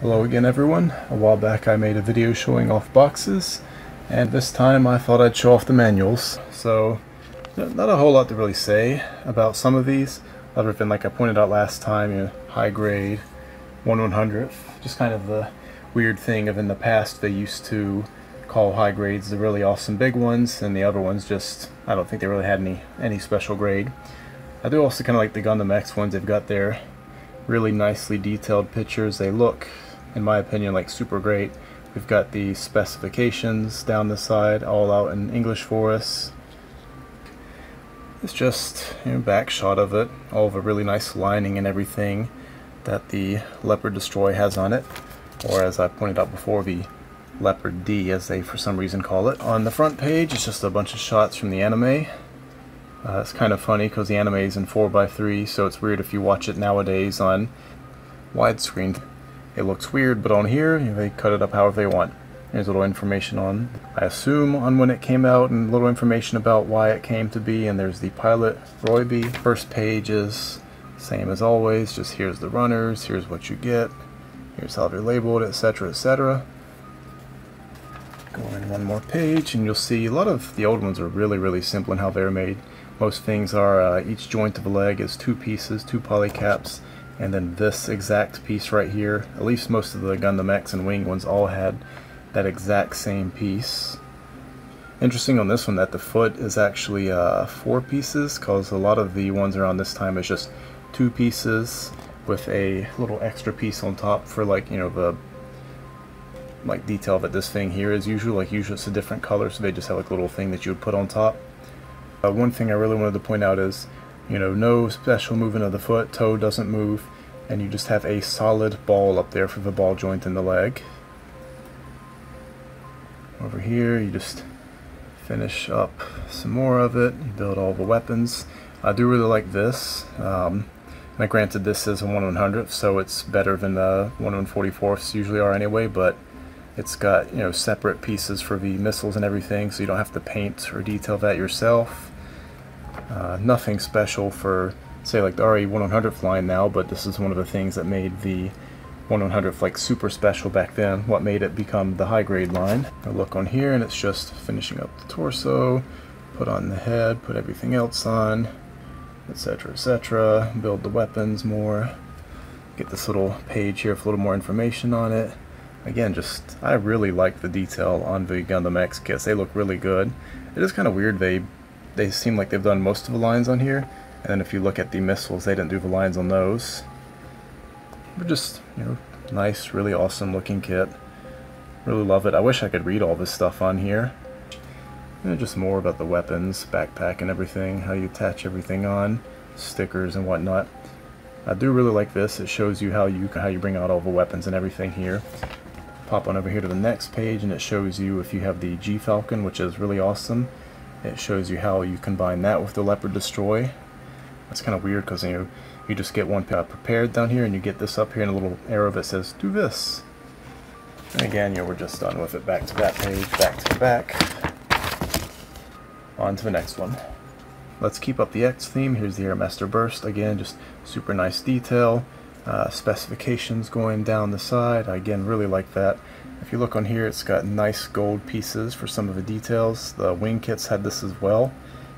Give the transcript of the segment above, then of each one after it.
Hello again everyone. A while back I made a video showing off boxes, and this time I thought I'd show off the manuals. So, not a whole lot to really say about some of these, other than, like I pointed out last time, high grade, 1/100th. Just kind of the weird thing of in the past they used to call high grades the really awesome big ones, and the other ones just, I don't think they really had any special grade. I do also kind of like the Gundam X ones. They've got their really nicely detailed pictures. They look, in my opinion, like super great. We've got the specifications down the side all out in English for us. It's just back shot of it, all of a really nice lining and everything that the Leopard Destroy has on it, or as I pointed out before, the Leopard D as they for some reason call it. On the front page it's just a bunch of shots from the anime. It's kind of funny because the anime is in 4:3, so it's weird if you watch it nowadays on widescreen. It looks weird, but on here, they cut it up however they want. There's a little information on, I assume, on when it came out, and a little information about why it came to be, and there's the pilot, Royby. First page is same as always, just here's the runners, here's what you get, here's how they're labeled, etc., etc. Go in one more page, and you'll see a lot of the old ones are really simple in how they're made. Most things are, each joint of a leg is 2 pieces, 2 polycaps, and then this exact piece right here. At least most of the Gundam X and Wing ones all had that exact same piece. Interesting on this one that the foot is actually 4 pieces, because a lot of the ones around this time is just 2 pieces with a little extra piece on top for, like, the detail that this thing here is usually it's a different color, so they just have like a little thing that you would put on top. One thing I really wanted to point out is, no special movement of the foot, toe doesn't move, and you just have a solid ball up there for the ball joint in the leg. Over here you just finish up some more of it, you build all the weapons. I do really like this. Now granted, this is a 1/100th, so it's better than the 1/144ths usually are anyway, but it's got separate pieces for the missiles and everything, so you don't have to paint or detail that yourself. Nothing special for, say, like the RE 1/100th line now, but this is one of the things that made the 1/100th like super special back then, what made it become the high grade line. I look on here and it's just finishing up the torso, put on the head, put everything else on, etc., etc. Build the weapons more. Get this little page here with a little more information on it. Again, just, I really like the detail on the Gundam X kits. They look really good. It is kind of weird, they seem like they've done most of the lines on here, and then if you look at the missiles, they didn't do the lines on those. But just, nice, really awesome looking kit. Really love it. I wish I could read all this stuff on here. Just more about the weapons, backpack and everything, how you attach everything on, stickers and whatnot. I do really like this. It shows you how you bring out all the weapons and everything here. Pop on over here to the next page and it shows you if you have the G Falcon, which is really awesome. It shows you how you combine that with the Leopard Destroy. That's kind of weird because you just get one prepared down here and you get this up here and a little arrow that says do this. And again, we're just done with it. Back to that page, back to the back. On to the next one. Let's keep up the X theme. Here's the Airmaster Burst. Again, just super nice detail. Specifications going down the side. I again really like that. If you look on here, it's got nice gold pieces for some of the details. The wing kits had this as well.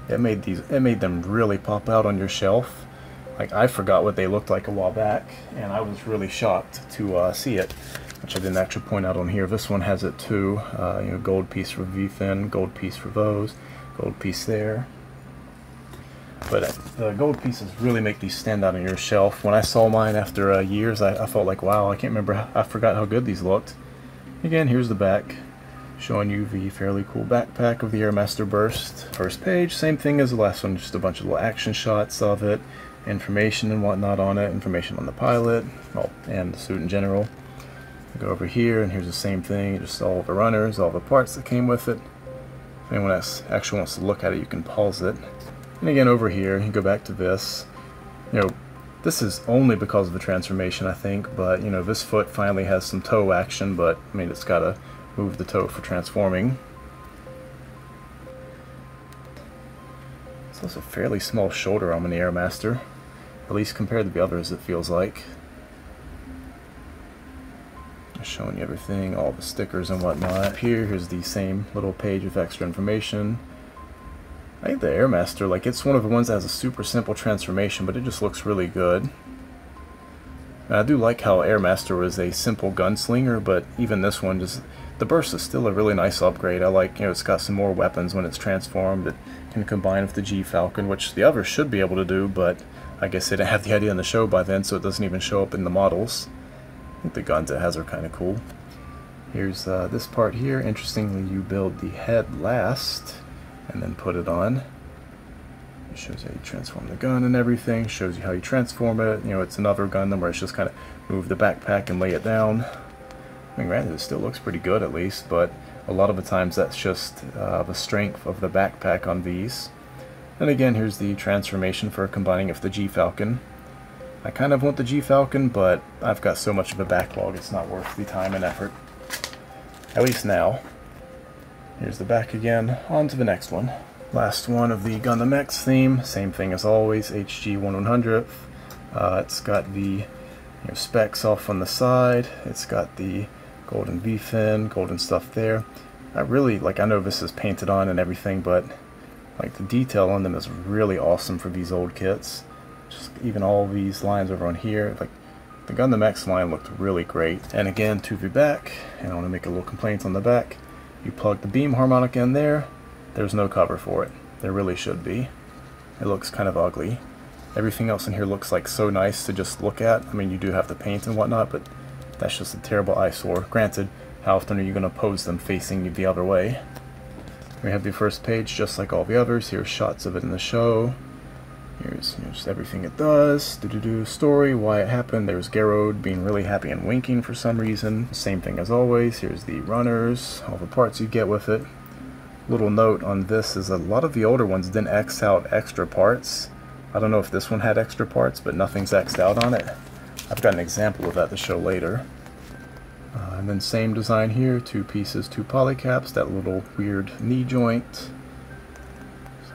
It made them really pop out on your shelf. Like, I forgot what they looked like a while back, and I was really shocked to see it, which I didn't actually point out on here. This one has it too. Gold piece for V-fin, gold piece for those, gold piece there. But the gold pieces really make these stand out on your shelf. When I saw mine after years, I felt like, wow, I can't remember, I forgot how good these looked. Again, here's the back, showing you the fairly cool backpack of the Airmaster Burst. First page, same thing as the last one, just a bunch of little action shots of it, information and whatnot on it, information on the pilot, well, and the suit in general. Go over here, and here's the same thing, just all the runners, all the parts that came with it. If anyone else actually wants to look at it, you can pause it. And again, over here, you go back to this. This is only because of the transformation, I think, but this foot finally has some toe action, but I mean, it's got to move the toe for transforming. It's also a fairly small shoulder arm in the Airmaster. At least compared to the others, it feels like. showing you everything, all the stickers and whatnot. Here's the same little page with extra information. I think the Airmaster, like, it's one of the ones that has a super simple transformation, but it just looks really good. And I do like how Airmaster was a simple gunslinger, but even this one, just the burst is still a really nice upgrade. I like, it's got some more weapons when it's transformed. It can combine with the G-Falcon, which the others should be able to do, but I guess they didn't have the idea in the show by then, so it doesn't even show up in the models. I think the guns it has are kind of cool. Here's this part here. Interestingly, you build the head last, and then put it on. It shows how you transform the gun and everything, shows you how you transform it. It's another Gundam where it's just kind of move the backpack and lay it down. I mean, granted, it still looks pretty good at least, but a lot of the times that's just the strength of the backpack on these. And again, here's the transformation for combining it with the G-Falcon. I kind of want the G-Falcon, but I've got so much of a backlog, it's not worth the time and effort. At least now. Here's the back again, on to the next one. Last one of the Gundam X theme, same thing as always, HG 1/100th. It's got the specs off on the side, it's got the golden V-fin, golden stuff there. I really, I know this is painted on and everything, but the detail on them is really awesome for these old kits. Just even all these lines over on here, the Gundam X line looked really great. And again, to the back, and I want to make a little complaint on the back. You plug the beam harmonica in there, there's no cover for it. There really should be. It looks kind of ugly. Everything else in here looks so nice to just look at. I mean, you do have to paint and whatnot, but that's just a terrible eyesore. Granted, how often are you going to pose them facing the other way? We have the first page just like all the others. Here's shots of it in the show. Here's just everything it does. Story, why it happened. There's Garrod being really happy and winking for some reason. Same thing as always. Here's the runners, all the parts you get with it. Little note on this is a lot of the older ones didn't X out extra parts. I don't know if this one had extra parts, but nothing's X'd out on it. I've got an example of that to show later. And then same design here, 2 pieces, 2 polycaps, that little weird knee joint.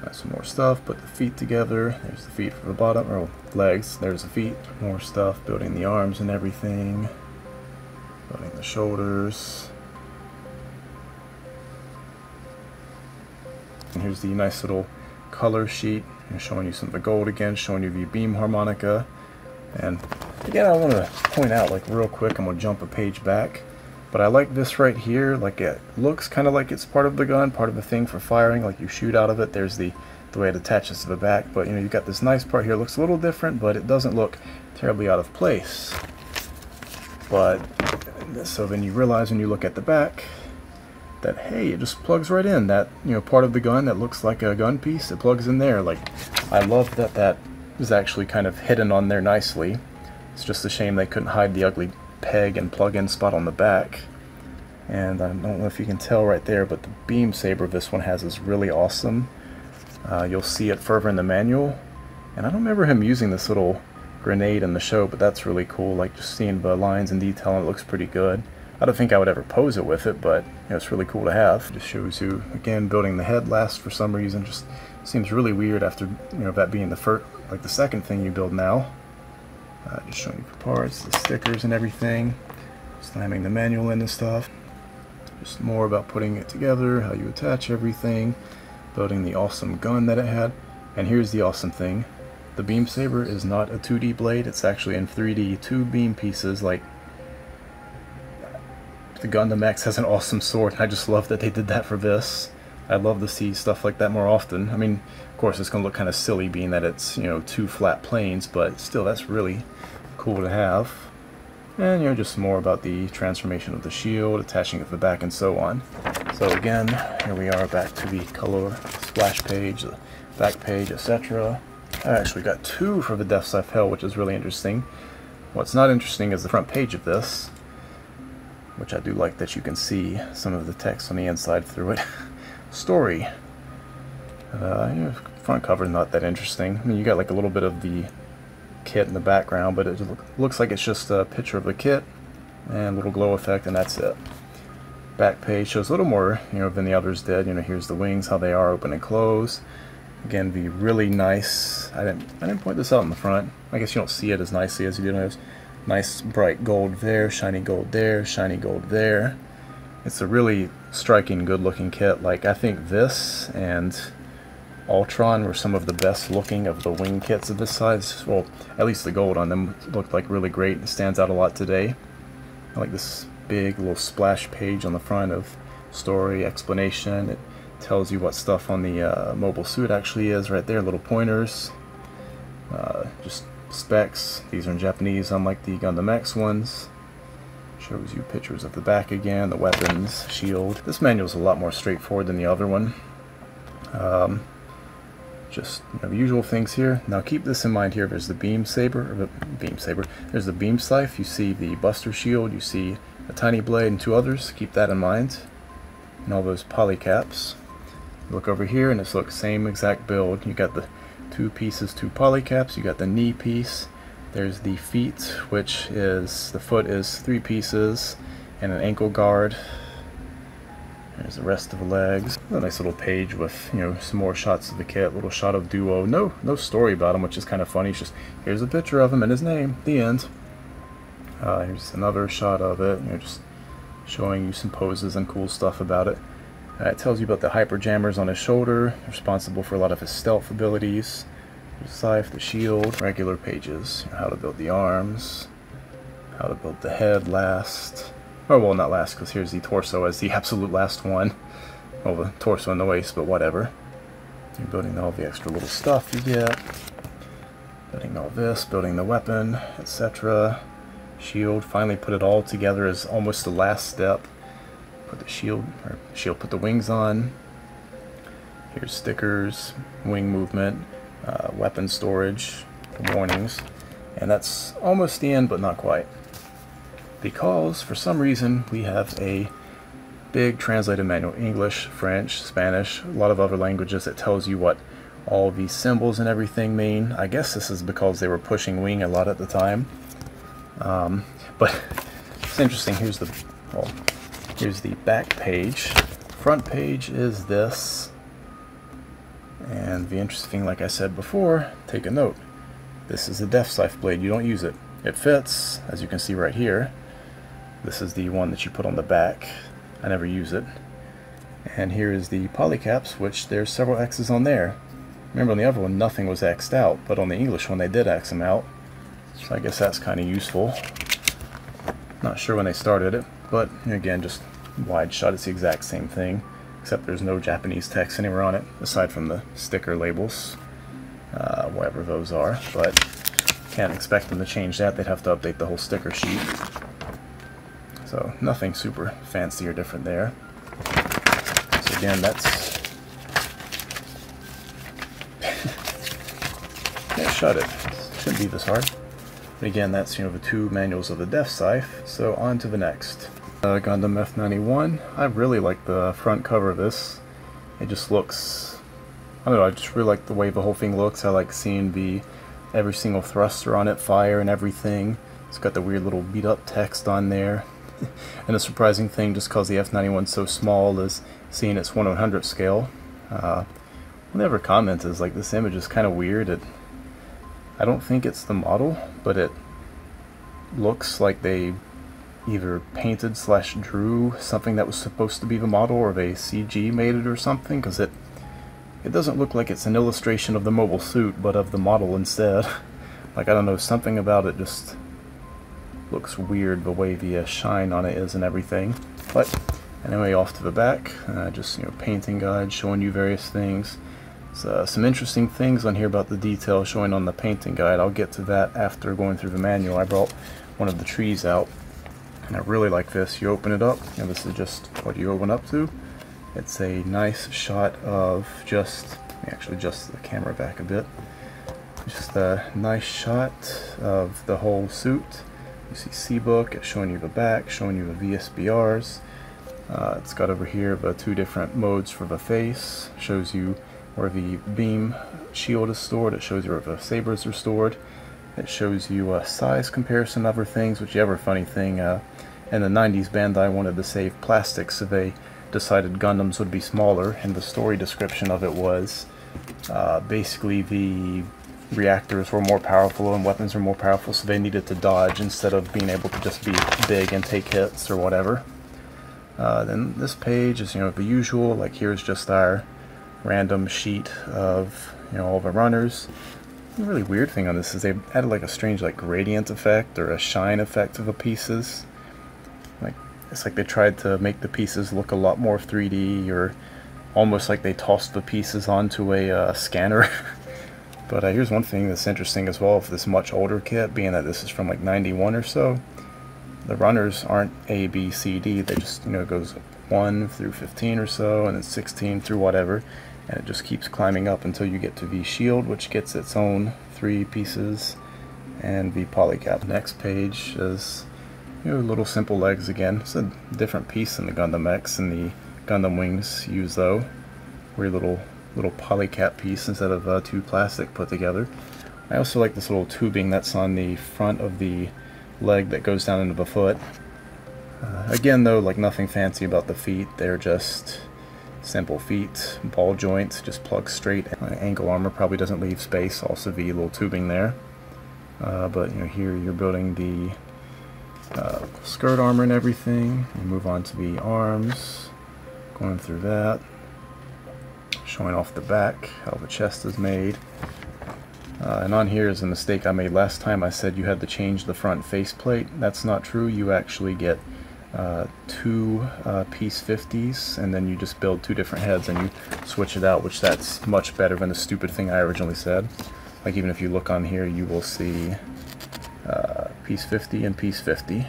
Got some more stuff, put the feet together. There's the feet for the bottom, or legs. There's the feet. More stuff, building the arms and everything. Building the shoulders. And here's the nice little color sheet. Showing you some of the gold again, showing you the beam harmonica. And again, I want to point out, real quick, I'm going to jump a page back. But I like this right here, it looks kind of like it's part of the gun, part of the thing for firing, you shoot out of it. There's the way it attaches to the back, but you've got this nice part here. It looks a little different, but it doesn't look terribly out of place. But, so then you realize when you look at the back, that hey, it just plugs right in. That, part of the gun that looks like a gun piece, it plugs in there. I love that that is actually kind of hidden on there nicely. It's just a shame they couldn't hide the ugly peg and plug-in spot on the back. And I don't know if you can tell right there, but the beam saber this one has is really awesome. You'll see it further in the manual, and I don't remember him using this little grenade in the show, but that's really cool. Just seeing the lines and detail, and it looks pretty good. I don't think I would ever pose it with it, but it's really cool to have. It just shows you again building the head last for some reason. Just seems really weird after that being the first, the second thing you build now. Just showing you the parts, the stickers and everything, slamming the manual in and stuff. Just more about putting it together, how you attach everything, building the awesome gun that it had. And here's the awesome thing. The beam saber is not a 2D blade, it's actually in 3D, 2 beam pieces. The Gundam X has an awesome sword, and I just love that they did that for this. I'd love to see stuff like that more often. I mean, of course it's going to look kind of silly being that it's, 2 flat planes, but still that's really cool to have. And, just more about the transformation of the shield, attaching it to the back, and so on. So again, here we are back to the color splash page, the back page, etc. I actually got 2 for the Deathscythe Hell, which is really interesting. What's not interesting is the front page of this, which I do like that you can see some of the text on the inside through it. Story. Front cover is not that interesting. I mean, you got a little bit of the kit in the background, but it looks like it's just a picture of the kit and a little glow effect, and that's it. Back page shows a little more, than the others did. Here's the wings, how they are open and close. Again, the really nice. I didn't point this out in the front. I guess you don't see it as nicely as you do notice. Nice bright gold there, shiny gold there, shiny gold there. It's a really striking, good looking kit. Like, I think this and Ultron were some of the best looking of the wing kits of this size. Well, at least the gold on them looked like really great. It stands out a lot today. I like this big little splash page on the front of story, explanation. It tells you what stuff on the mobile suit actually is right there, little pointers. Just specs. These are in Japanese, unlike the Gundam X ones. Shows you pictures of the back again, the weapons, shield. This manual is a lot more straightforward than the other one. Just the usual things here. Now keep this in mind here. There's the beam saber, There's the beam scythe. You see the buster shield. You see a tiny blade and two others. Keep that in mind. And all those polycaps. Look over here, and it's the same exact build. You got the two pieces, two polycaps. You got the knee piece. There's the feet, which is, the foot is 3 pieces, and an ankle guard. There's the rest of the legs. A nice little page with, you know, some more shots of the kit. Little shot of Duo. No story about him, which is kind of funny. It's just, here's a picture of him and his name. The end. Here's another shot of it. You know, just showing you some poses and cool stuff about it. It tells you about the hyper jammers on his shoulder, responsible for a lot of his stealth abilities. The scythe, the shield, regular pages. How to build the arms, how to build the head last. Oh, well, not last, because here's the torso as the absolute last one. Well, the torso and the waist, but whatever. You're building all the extra little stuff you get. Building all this, building the weapon, etc. Shield, finally put it all together as almost the last step. Put the shield, put the wings on. Here's stickers, wing movement, weapon storage, warnings. And that's almost the end, but not quite. Because, for some reason, we have a big translated manual. English, French, Spanish, a lot of other languages that tells you what all these symbols and everything mean. I guess this is because they were pushing wing a lot at the time. But it's interesting. Here's the back page. Front page is this. And the interesting, like I said before, take a note. This is the Deathscythe blade. You don't use it. It fits, as you can see right here. This is the one that you put on the back. I never use it. And here is the polycaps, which there's several X's on there. Remember on the other one, nothing was X'd out, but on the English one, they did X them out. So I guess that's kind of useful. Not sure when they started it, but again, just wide shot. It's the exact same thing, except there's no Japanese text anywhere on it, aside from the sticker labels, whatever those are. But can't expect them to change that. They'd have to update the whole sticker sheet. So nothing super fancy or different there. So again, that's yeah, shut it. Shouldn't be this hard. But again, that's, you know, the 2 manuals of the Deathscythe. So on to the next. Gundam F91. I really like the front cover of this. It just looks, I don't know, I just really like the way the whole thing looks. I like seeing every single thruster on it fire and everything. It's got the weird little beat up text on there. And a surprising thing, just because the F91 is so small, is seeing its 1/100 scale. Whenever comment is like, this image is kind of weird. I don't think it's the model, but it looks like they either painted / drew something that was supposed to be the model, or they CG made it or something, because it doesn't look like it's an illustration of the mobile suit, but of the model instead. Like, I don't know, something about it just looks weird, the way the shine on it is and everything. But anyway, off to the back, just, you know, painting guide showing you various things. Some interesting things on here about the detail showing on the painting guide. I'll get to that after going through the manual. I brought one of the trees out, and I really like this. You open it up, and this is just what you open up to. It's a nice shot of just the camera back a bit. Just a nice shot of the whole suit. You see C-Book, it's showing you the back, showing you the VSBRs. It's got over here the 2 different modes for the face. Shows you where the beam shield is stored. It shows you where the sabers are stored. It shows you a size comparison of other things, which is ever funny thing. In the 90s, Bandai wanted to save plastic, so they decided Gundams would be smaller, and the story description of it was basically the reactors were more powerful and weapons were more powerful, so they needed to dodge instead of being able to just be big and take hits or whatever. Then this page is, you know, the usual. Like here's just our random sheet of, you know, all the runners. The really weird thing on this is they added like a strange like gradient effect or a shine effect to the pieces. Like it's like they tried to make the pieces look a lot more 3D, or almost like they tossed the pieces onto a scanner. But here's one thing that's interesting as well for this much older kit, being that this is from like 91 or so. The runners aren't A, B, C, D. They just, you know, it goes 1 through 15 or so, and then 16 through whatever, and it just keeps climbing up until you get to the shield, which gets its own 3 pieces, and the polycap. Next page is, you know, little simple legs again. It's a different piece than the Gundam X and the Gundam wings use though. Weird little polycap piece instead of 2 plastic put together. I also like this little tubing that's on the front of the leg that goes down into the foot. Again though, like nothing fancy about the feet. They're just simple feet, ball joints, just plug straight. Ankle armor probably doesn't leave space. Also the little tubing there. But you know, here you're building the skirt armor and everything. You move on to the arms, going through that, showing off the back, how the chest is made. And on here is a mistake I made last time. I said you had to change the front faceplate. That's not true. You actually get 2 piece 50s, and then you just build 2 different heads and you switch it out, which that's much better than the stupid thing I originally said. Like even if you look on here, you will see piece 50 and piece 50.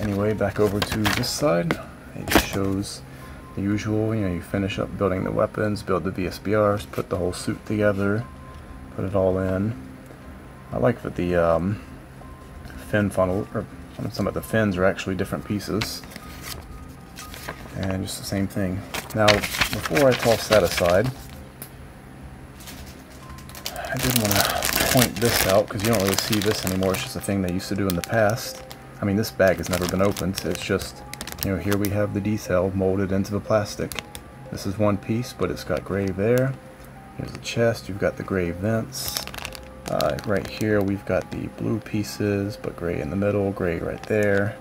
Anyway, back over to this side. It just shows the usual, you know, you finish up building the weapons, build the VSBRs, put the whole suit together, put it all in. I like that the fin funnel, or some of the fins are actually different pieces. And just the same thing. Now, before I toss that aside, I did want to point this out, because you don't really see this anymore. It's just a thing they used to do in the past. I mean, this bag has never been opened. It's just, you know, here we have the detail molded into the plastic. This is one piece, but it's got gray there. Here's the chest. You've got the gray vents. Right here we've got the blue pieces, but gray in the middle, gray right there.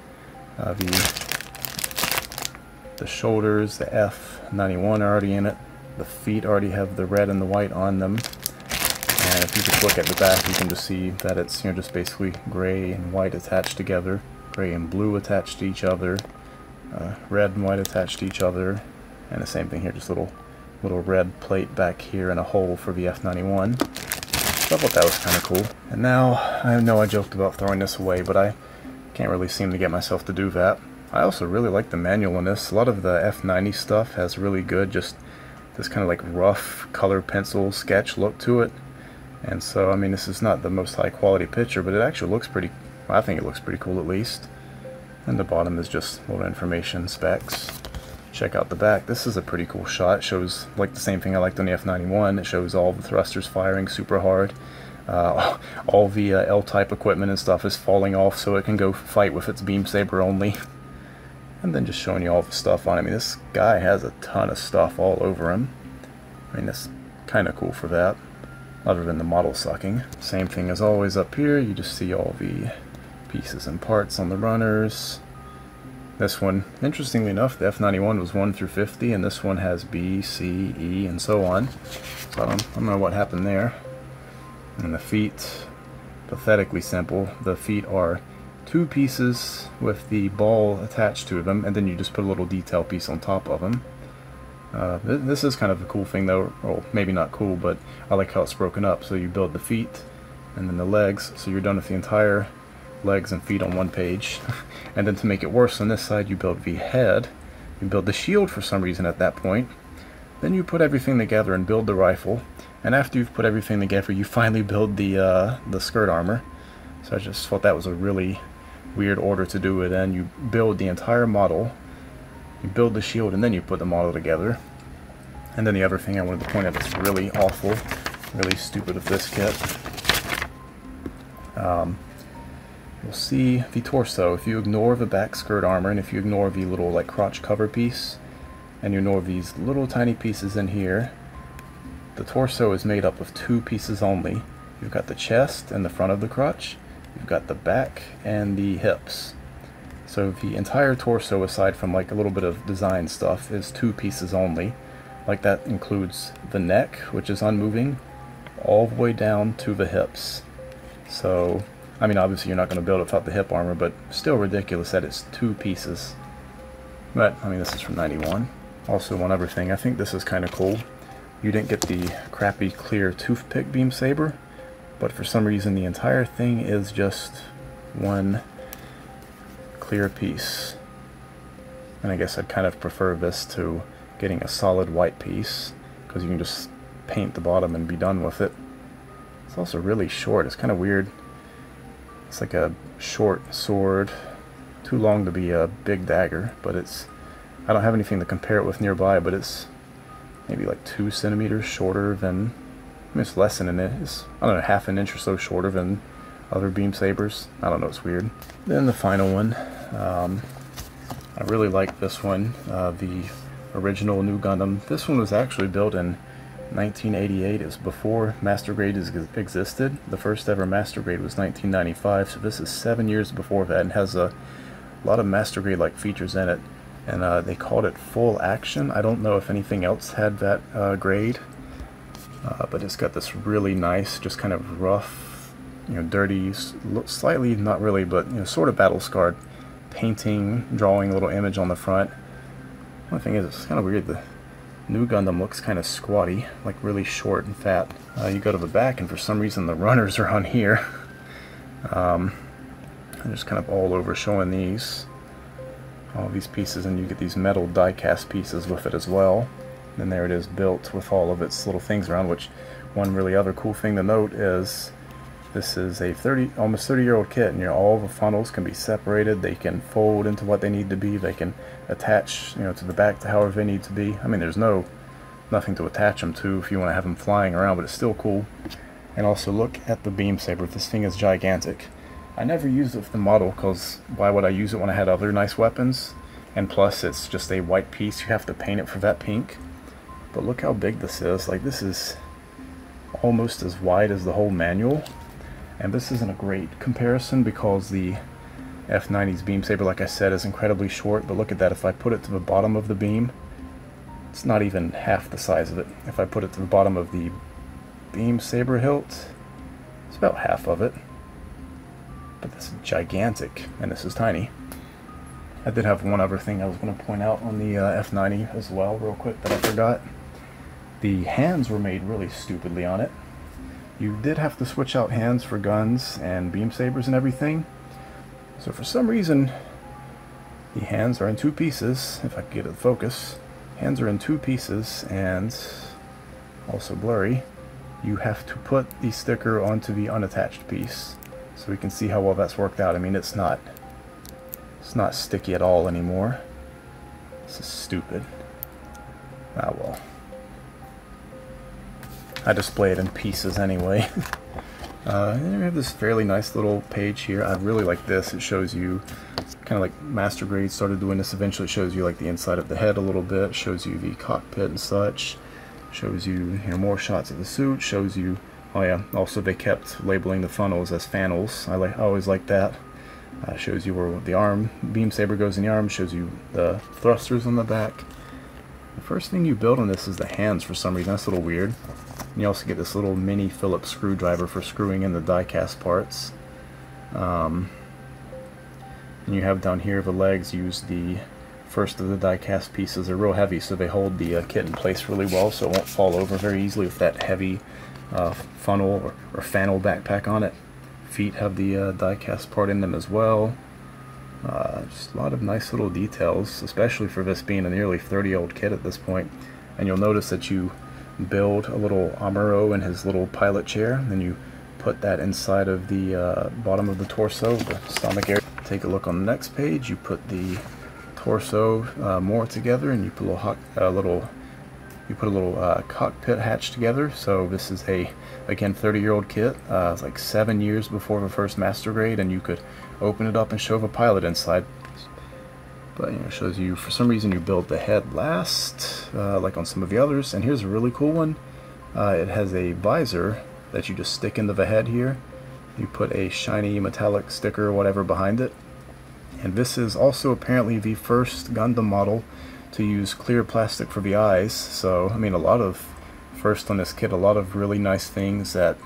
The shoulders, the F91 are already in it. The feet already have the red and the white on them. And if you just look at the back, you can just see that it's, you know, just basically gray and white attached together, gray and blue attached to each other, red and white attached to each other, and the same thing here, just little red plate back here and a hole for the F91. So I thought that was kind of cool. And now, I know I joked about throwing this away, but I can't really seem to get myself to do that. I also really like the manual in this. A lot of the F90 stuff has really good, just this kind of like rough color pencil sketch look to it. And so, I mean, this is not the most high quality picture, but it actually looks pretty, I think it looks pretty cool at least. And the bottom is just little information, specs. Check out the back. This is a pretty cool shot. It shows like the same thing I liked on the F91. It shows all the thrusters firing super hard. All the L-type equipment and stuff is falling off so it can go fight with its beam saber only. And then just showing you all the stuff on it. I mean, this guy has a ton of stuff all over him. I mean, that's kind of cool for that, other than the model sucking. Same thing as always up here. You just see all the pieces and parts on the runners. This one, interestingly enough, the F91 was 1 through 50, and this one has B, C, E, and so on. So I don't know what happened there. And the feet, pathetically simple. The feet are 2 pieces with the ball attached to them, and then you just put a little detail piece on top of them. This is kind of a cool thing though, or maybe not cool, but I like how it's broken up. So you build the feet, and then the legs, so you're done with the entire legs and feet on one page. And then to make it worse, on this side you build the head, you build the shield for some reason at that point, then you put everything together and build the rifle, and after you've put everything together you finally build the skirt armor. So I just thought that was a really weird order to do it in. You build the entire model, you build the shield, and then you put the model together. And then the other thing I wanted to point out that's really awful, really stupid of this kit, you'll see the torso. If you ignore the back skirt armor, and if you ignore the little like crotch cover piece, and you ignore these little tiny pieces in here, the torso is made up of two pieces only. You've got the chest and the front of the crotch, you've got the back and the hips. So the entire torso, aside from like a little bit of design stuff, is two pieces only. Like that includes the neck, which is unmoving, all the way down to the hips. So, I mean, obviously you're not going to build it without the hip armor, but still ridiculous that it's two pieces. But, I mean, this is from 91. Also, one other thing, I think this is kind of cool. You didn't get the crappy clear toothpick beam saber, but for some reason the entire thing is just one clear piece. And I guess I'd kind of prefer this to getting a solid white piece, because you can just paint the bottom and be done with it. It's also really short. It's kind of weird. It's like a short sword, too long to be a big dagger, but it's, I don't have anything to compare it with nearby, but it's maybe like 2 centimeters shorter than, I mean, it's less than an inch. It's, I don't know, half an inch or so shorter than other beam sabers. I don't know, it's weird. Then the final one, I really like this one, the original Nu Gundam. This one was actually built in 1988. It was before Master Grade existed. The first ever Master Grade was 1995, so this is 7 years before that, and has a lot of Master Grade like features in it. And they called it Full Action. I don't know if anything else had that grade, but it's got this really nice, just kind of rough, you know, dirty, slightly, not really, but you know, sort of battle scarred painting, drawing a little image on the front. One thing is, it's kind of weird, the Nu Gundam looks kind of squatty, like really short and fat. You go to the back and for some reason the runners are on here. And just kind of all over showing all these pieces, and you get these metal die cast pieces with it as well. And there it is built with all of its little things around, which one really other cool thing to note is this is a almost 30-year-old kit, and all the funnels can be separated. They can fold into what they need to be. They can attach, you know, to the back to however they need to be. I mean, there's nothing to attach them to if you want to have them flying around, but it's still cool. And also look at the beam saber. This thing is gigantic. I never used it with the model, because why would I use it when I had other nice weapons? And plus, it's just a white piece. You have to paint it for that pink. But look how big this is. Like, this is almost as wide as the whole manual. And this isn't a great comparison because the F90's beam saber, like I said, is incredibly short. But look at that. If I put it to the bottom of the beam, it's not even half the size of it. If I put it to the bottom of the beam saber hilt, it's about half of it. But this is gigantic, and this is tiny. I did have one other thing I was going to point out on the F90 as well, real quick, that I forgot. The hands were made really stupidly on it. You did have to switch out hands for guns and beam sabers and everything. So for some reason, the hands are in two pieces. If I can get it to focus, hands are in two pieces, and also blurry. You have to put the sticker onto the unattached piece, so we can see how well that's worked out. I mean, it's not sticky at all anymore. This is stupid. Ah well. I display it in pieces anyway. And we have this fairly nice little page here. I really like this. It shows you, kind of like Master Grade started doing this eventually, it shows you like the inside of the head a little bit, shows you the cockpit and such, shows you, more shots of the suit, shows you, oh yeah, also they kept labeling the funnels as fannels. I always like that. Shows you where the arm, beam saber goes in the arm, shows you the thrusters on the back. The first thing you build on this is the hands for some reason. That's a little weird. And you also get this little mini Phillips screwdriver for screwing in the die-cast parts. And you have down here the legs use the first of the die-cast pieces. They're real heavy, so they hold the kit in place really well, so it won't fall over very easily with that heavy funnel or fannel backpack on it. Feet have the die-cast part in them as well. Just a lot of nice little details, especially for this being a nearly 30-year-old kit at this point. And you'll notice that you build a little Amuro in his little pilot chair, then you put that inside of the bottom of the torso, the stomach area. Take a look on the next page. You put the torso more together, and you put a little cockpit hatch together. So this is a, again, 30-year-old kit. It's like 7 years before the first Master Grade, and you could open it up and show the pilot inside. But it shows you, for some reason, you build the head last, like on some of the others. And here's a really cool one. It has a visor that you just stick into the head here. You put a shiny metallic sticker or whatever behind it. And this is also apparently the first Gundam model to use clear plastic for the eyes. So, I mean, first on this kit, a lot of really nice things that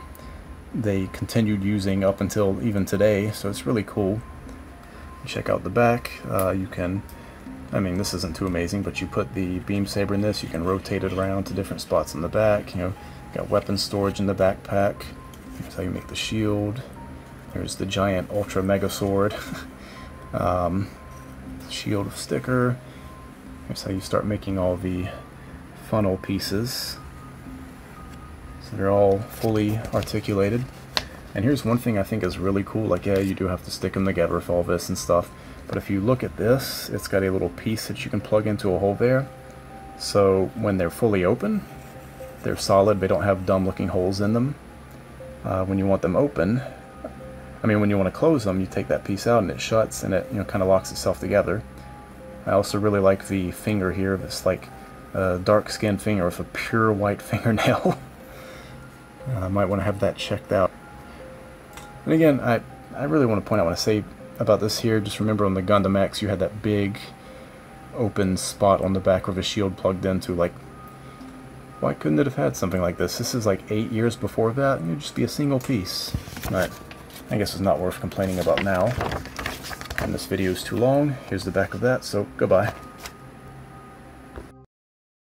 they continued using up until even today. So it's really cool. Check out the back. You can, I mean, this isn't too amazing, but you put the beam saber in this, you can rotate it around to different spots in the back. You know, got weapon storage in the backpack. Here's how you make the shield. There's the giant ultra mega sword. Shield sticker. Here's how you start making all the funnel pieces. So they're all fully articulated. And here's one thing I think is really cool. Like, yeah, you do have to stick them together with all this and stuff. But if you look at this, it's got a little piece that you can plug into a hole there. So when they're fully open, they're solid. They don't have dumb looking holes in them. When you want them open, when you want to close them, you take that piece out and it shuts and it, you know, kind of locks itself together. I also really like the finger here. This like dark skinned finger with a pure white fingernail. I might want to have that checked out. And again, I really want to say about this here, just remember on the Gundam X you had that big open spot on the back where the shield plugged into. Like, why couldn't it have had something like this? This is like 8 years before that, and it'd just be a single piece. But I guess it's not worth complaining about now. And this video is too long. Here's the back of that, so goodbye.